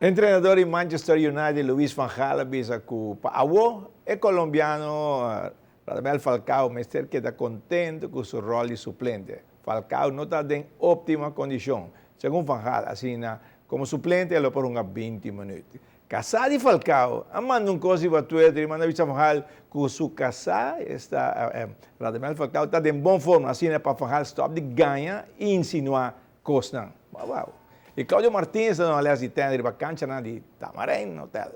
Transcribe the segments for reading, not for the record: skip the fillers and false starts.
Treinador em Manchester United, Luis Van Gaal, bisa que Pau é colombiano, Radamel Falcao, mas ele queda contente com seu rol de suplente. Falcao não está em ótima condição. Segundo Van Gaal, assim, como suplente, ele por uns 20 minutos. Casar de Falcao, a manda coisa para Twitter, manda avisar Van Gaal que su casar está, Radamel Falcao está em boa forma, assim, para Van Gaal stop de ganhar e insinuar coisas. Uau. E Claudio Martins, aliás, de tender para a cancha de Tamarém Hotel.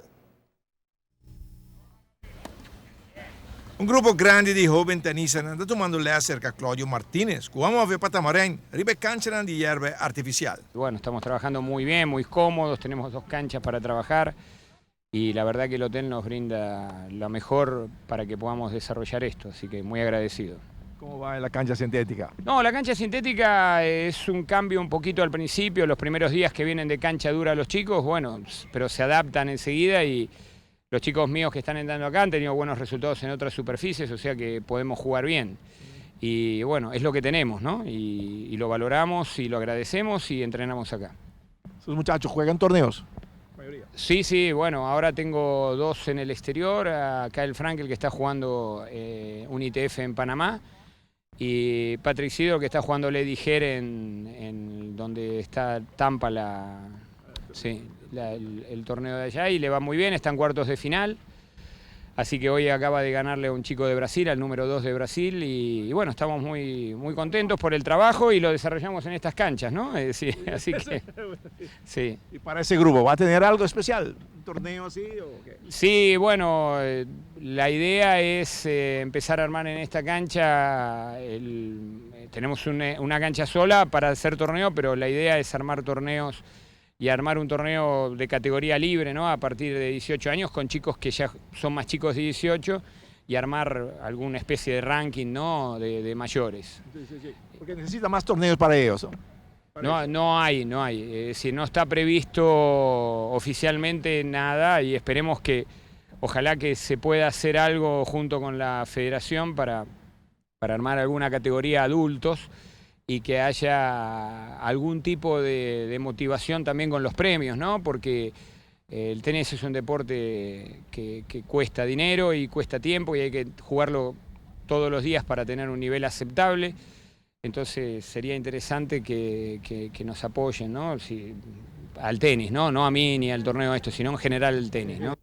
Um grupo grande de jovens tenistas está tomando cerca Claudio Martínez. Vamos a ver para Tamarén, ribe cancha de hierba artificial. Bueno, estamos trabajando muy bien, muy cómodos, tenemos 2 canchas para trabajar y la verdad que el hotel nos brinda lo mejor para que podamos desarrollar esto, así que muy agradecido. ¿Cómo va la cancha sintética? No, la cancha sintética es un cambio un poquito al principio, los primeros días que vienen de cancha dura los chicos, bueno, pero se adaptan enseguida y los chicos míos que están entrando acá han tenido buenos resultados en otras superficies, o sea que podemos jugar bien. Y bueno, es lo que tenemos, ¿no? Y lo valoramos y lo agradecemos y entrenamos acá. ¿Sus muchachos juegan torneos? Sí, bueno, ahora tengo 2 en el exterior, acá el Frankel que está jugando un ITF en Panamá, y Patrick Sidor que está jugando Lady Her en donde está Tampa el torneo de allá, y le va muy bien, está en cuartos de final. Así que hoy acaba de ganarle a un chico de Brasil, al número 2 de Brasil, y bueno, estamos muy contentos por el trabajo y lo desarrollamos en estas canchas, ¿no? Sí, así que, sí. ¿Y para ese grupo va a tener algo especial? ¿Un torneo así o qué? Sí, bueno, la idea es empezar a armar en esta cancha, tenemos una cancha sola para hacer torneo, pero la idea es armar torneos y armar un torneo de categoría libre, ¿no? A partir de 18 años con chicos que ya son más chicos de 18 y armar alguna especie de ranking, ¿no? de mayores. Sí. Porque necesita más torneos para ellos, ¿no? No hay. Es decir, no está previsto oficialmente nada y esperemos que, ojalá que se pueda hacer algo junto con la federación para armar alguna categoría adultos y que haya algún tipo de motivación también con los premios, ¿no? Porque el tenis es un deporte que cuesta dinero y cuesta tiempo y hay que jugarlo todos los días para tener un nivel aceptable. Entonces sería interesante que nos apoyen, ¿no? Al tenis, ¿no? No a mí ni al torneo esto, sino en general el tenis, ¿no?